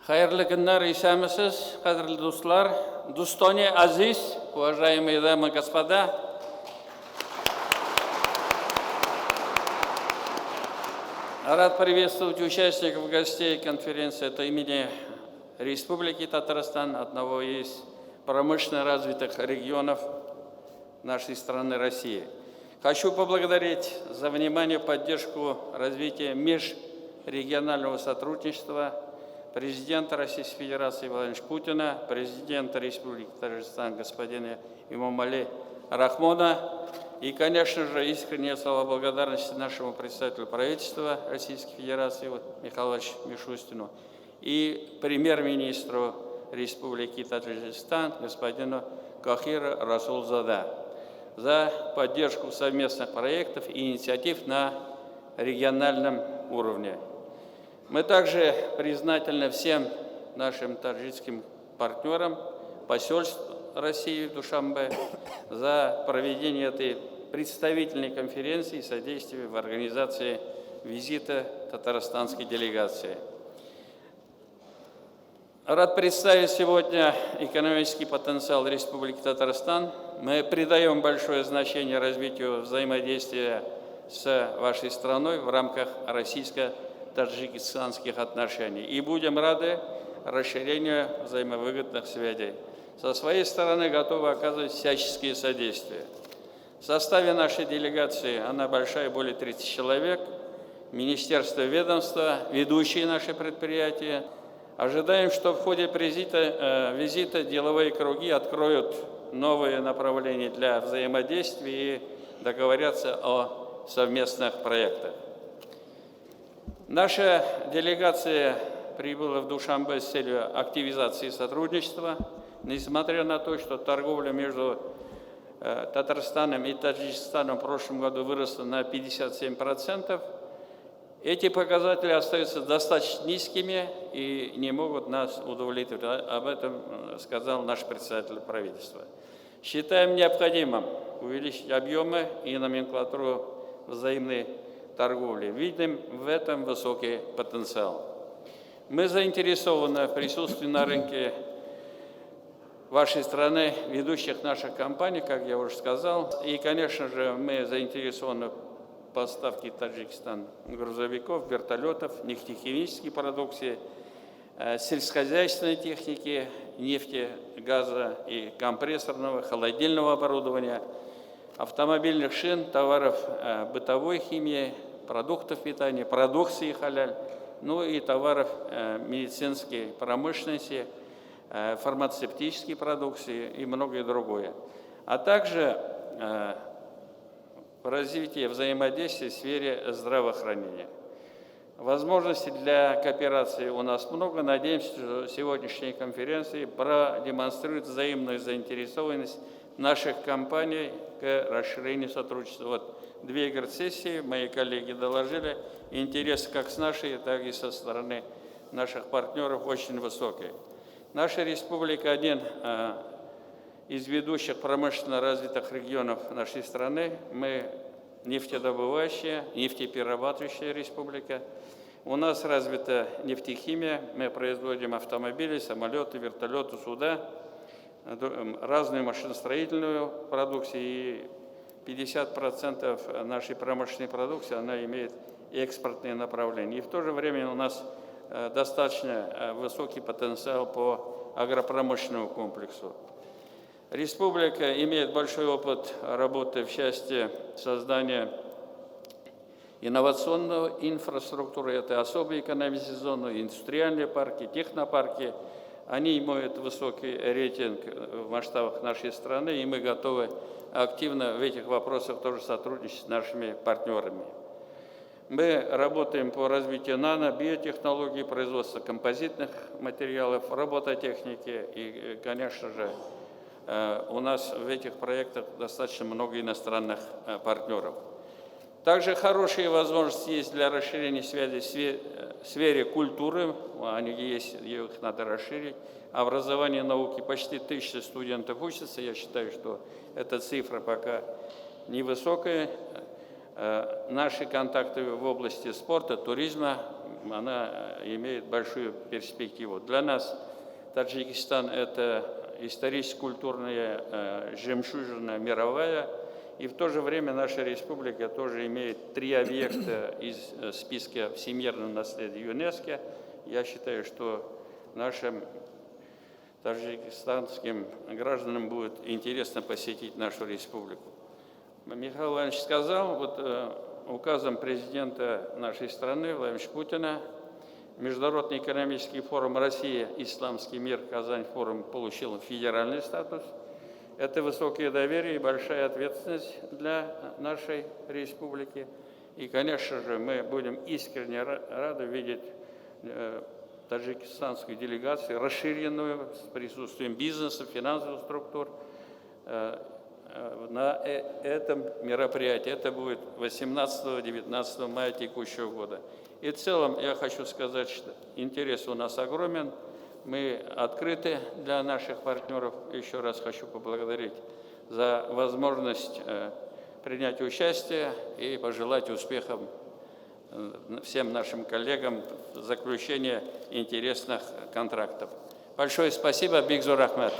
Хайырлы күннәр ишәмесез, кадерле дуслар, Дустоне Азиз, уважаемые дамы и господа. Рад приветствовать участников, гостей конференции от имени Республики Татарстан, одного из промышленно развитых регионов нашей страны России. Хочу поблагодарить за внимание, поддержку развития межрегионального сотрудничества президента Российской Федерации Владимира Путина, президента Республики Таджикистан господина Имомали Рахмона и, конечно же, искренние слова благодарности нашему представителю правительства Российской Федерации Михаилу Мишустину и премьер-министру Республики Таджикистан господину Кахиру Расулзаде за поддержку совместных проектов и инициатив на региональном уровне. Мы также признательны всем нашим таджикским партнерам, посольству России в Душанбе за проведение этой представительной конференции и содействие в организации визита татарстанской делегации. Рад представить сегодня экономический потенциал Республики Татарстан. Мы придаем большое значение развитию взаимодействия с вашей страной в рамках российско-таджикистанских отношений и будем рады расширению взаимовыгодных связей. Со своей стороны готовы оказывать всяческие содействия. В составе нашей делегации, она большая, более 30 человек, министерства, ведомства, ведущие наши предприятия. Ожидаем, что в ходе визита деловые круги откроют новые направления для взаимодействия и договорятся о совместных проектах. Наша делегация прибыла в Душанбе с целью активизации сотрудничества. Несмотря на то, что торговля между Татарстаном и Таджикистаном в прошлом году выросла на 57%, эти показатели остаются достаточно низкими и не могут нас удовлетворить. Об этом сказал наш председатель правительства. Считаем необходимым увеличить объемы и номенклатуру взаимной торговли. Видим в этом высокий потенциал. Мы заинтересованы в присутствии на рынке вашей страны ведущих наших компаний, как я уже сказал. И, конечно же, мы заинтересованы в поставке Таджикистан грузовиков, вертолетов, нефтехимической продукции, сельскохозяйственной техники, нефти, газа и компрессорного, холодильного оборудования, автомобильных шин, товаров бытовой химии, продуктов питания, продукции халяль, ну и товаров медицинской промышленности, фармацевтической продукции и многое другое. А также развитие взаимодействия в сфере здравоохранения. Возможностей для кооперации у нас много. Надеемся, что сегодняшняя конференция продемонстрирует взаимную заинтересованность наших компаний к расширению сотрудничества. Вот 2 сессии, мои коллеги доложили, интерес как с нашей, так и со стороны наших партнеров очень высокий. Наша республика один из ведущих промышленно развитых регионов нашей страны. Мы нефтедобывающая, нефтеперерабатывающая республика. У нас развита нефтехимия, мы производим автомобили, самолеты, вертолеты, суда, разную машиностроительную продукцию, и 50% нашей промышленной продукции, она имеет экспортные направления. И в то же время у нас достаточно высокий потенциал по агропромышленному комплексу. Республика имеет большой опыт работы в части создания инновационной инфраструктуры. Это особые экономические зоны, индустриальные парки, технопарки. Они имеют высокий рейтинг в масштабах нашей страны, и мы готовы активно в этих вопросах тоже сотрудничать с нашими партнерами. Мы работаем по развитию нано, биотехнологий, производства композитных материалов, робототехники и, конечно же, у нас в этих проектах достаточно много иностранных партнеров. Также хорошие возможности есть для расширения связей в сфере культуры, они есть, их надо расширить. Образование, науки, почти 1000 студентов учатся, я считаю, что эта цифра пока невысокая. Наши контакты в области спорта, туризма, она имеет большую перспективу. Для нас Таджикистан – это исторически-культурная жемчужина мировая, и в то же время наша республика тоже имеет 3 объекта из списка всемирного наследия ЮНЕСКО. Я считаю, что нашим таджикистанским гражданам будет интересно посетить нашу республику. Михаил Иванович сказал, вот указом президента нашей страны Владимира Путина Международный экономический форум «Россия. Исламский мир. Казань» форум получил федеральный статус. Это высокое доверие и большая ответственность для нашей республики. И, конечно же, мы будем искренне рады видеть таджикистанскую делегацию, расширенную с присутствием бизнеса, финансовых структур на этом мероприятии. Это будет 18-19 мая текущего года. И в целом я хочу сказать, что интерес у нас огромен. Мы открыты для наших партнеров. Еще раз хочу поблагодарить за возможность принять участие и пожелать успехов всем нашим коллегам в заключении интересных контрактов. Большое спасибо, Бигзур Ахмед.